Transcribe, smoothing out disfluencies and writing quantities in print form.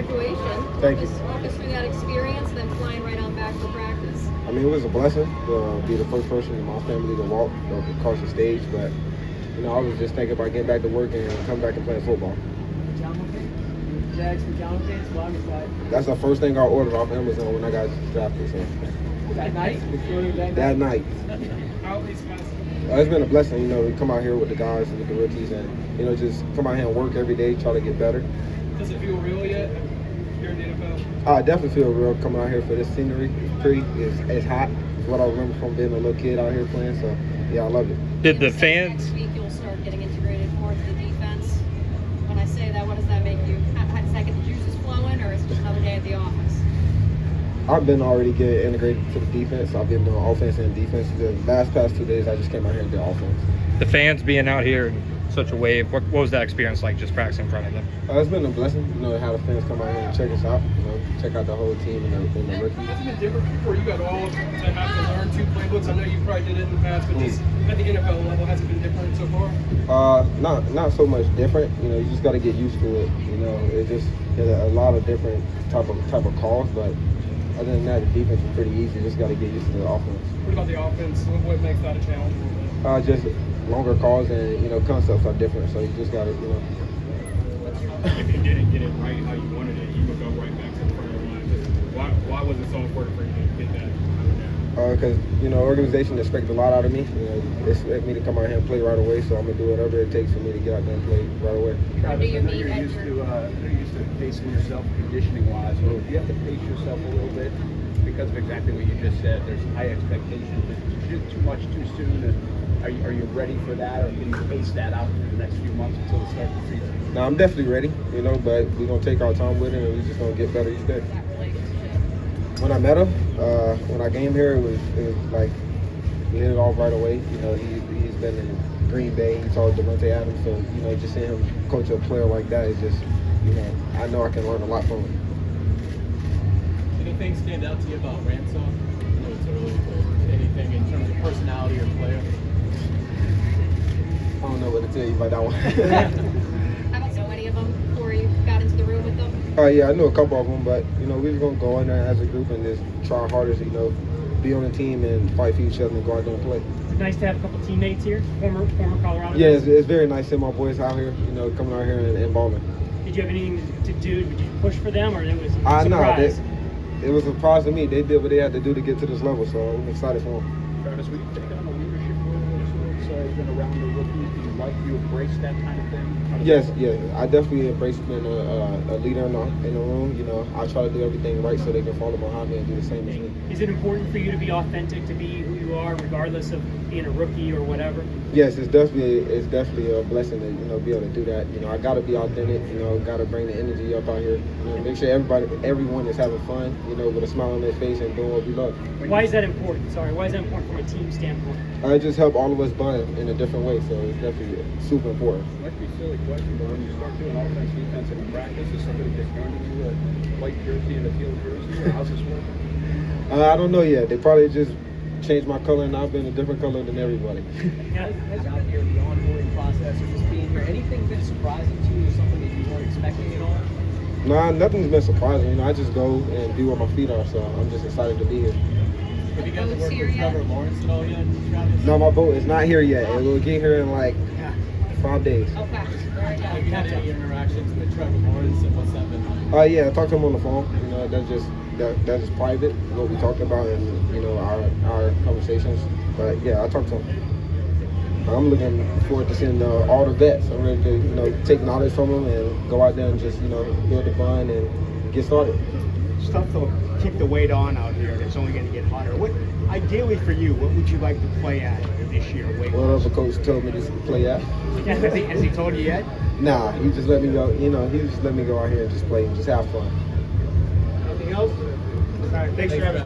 graduation. Thank you. Walk us through that experience, then flying right on back for practice. I mean, it was a blessing to be the first person in my family to walk across the stage, but I was just thinking about getting back to work and coming back and playing football. Jags for John fans, long side. That's the first thing I ordered off Amazon when I got drafted. So. That night? That night. How are these guys? It's been a blessing, we come out here with the guys and with the rookies and, just come out here and work every day, try to get better. Does it feel real yet here in the NFL? I definitely feel real coming out here for this scenery. It's pretty, it's hot. It's what I remember from being a little kid out here playing, so yeah, I love it. Did the fans? Next week you'll start getting integrated more into the defense. When I say that, what does that make you? Does that get the juices flowing, or is it just another day at the office? I've been already getting integrated to the defense. I've been doing offense and defense. The past 2 days, I just came out here and did offense. The fans being out here in such a wave, what was that experience like just practicing in front of them? It's been a blessing, to have the fans come out here and check us out, check out the whole team and the rookies. Has it been different before you got all to have to learn 2 playbooks? I know you probably did it in the past, but just at the NFL level, has it been different so far? Not so much different. You just got to get used to it. It's just a lot of different type of calls, but other than that, the defense is pretty easy. You just got to get used to the offense. What about the offense? What makes that a challenge? Just longer calls and concepts are different. So you just got to If you didn't get it right how you wanted it, you would go right back to the front of the line. Why was it so important for you to get that out because organization expects a lot out of me. They expect me to come out here and play right away. So I'm gonna do whatever it takes for me to get out there and play right away. Travis, I know you're used to pacing yourself conditioning-wise. So do you have to pace yourself a little bit because of exactly what you just said? There's high expectations. Did you do too much too soon? Are you ready for that, or can you pace that out for the next few months until the start of the season? No, I'm definitely ready. But we're gonna take our time with it, and we're just gonna get better each day. When I met him, when I came here, it was like we hit it off right away. He's been in Green Bay. He taught Devontae Adams, so just seeing him coach a player like that is just, I know I can learn a lot from him. Anything stand out to you about Ransom? I know it's early, but anything in terms of personality or player? I don't know what to tell you about that one. How about so many of them before you got into the room with them? Yeah, I knew a couple of them, but we was gonna go in there as a group and just try our hardest, be on the team and fight for each other and go out there and play. It's nice to have a couple teammates here, former Colorado. Yeah, it's very nice seeing my boys out here, coming out here and balling. Did you have anything to do? Did you push for them, or it was a surprise? No, it was a surprise to me. They did what they had to do to get to this level, so I'm excited for them. Travis, were you taking on a leadership role as you've been around the rookies? Do you embrace that kind of thing? Yes, I definitely embrace being a leader in the room. I try to do everything right so they can follow behind me and do the same as me. Is it important for you to be authentic, to be who you are, regardless of being a rookie or whatever? Yes, it's definitely a blessing to be able to do that. I got to be authentic. Got to bring the energy up out here. Make sure everyone is having fun. With a smile on their face and doing what we love. Why is that important? Why is that important from a team standpoint? It just helps all of us bond in a different way. So it's definitely super important. It might be a silly question, but when you start doing offense, defense, and practice, is somebody just handing you a white jersey and a teal jersey, or how's this working? I don't know yet. They probably just changed my color, and I've been a different color than everybody. Has out here the onboarding process or just being here, anything been surprising to you, something that you weren't expecting at all? Nah, nothing's been surprising. I just go and be where my feet are, so I'm just excited to be here. Have you guys worked with Trevor Lawrence at all yet, Travis? No, my boat is not here yet. It will get here in like 5 days. Okay. Have you had any interactions with Trevor Lawrence, and what's that been like? Yeah, I talked to him on the phone. That's just private, what we talked about and our conversations. But yeah, I talked to him. I'm looking forward to seeing all the vets. I'm ready to take knowledge from them and go out there and just build the bond and get started. It's tough to keep the weight on out here. It's only going to get hotter. Ideally for you, what would you like to play at this year? Whatever coach told me to play at. Has he told you yet? Nah, he just let me go. He just let me go out here and just play and just have fun. Anything else? All right, thanks, Travis.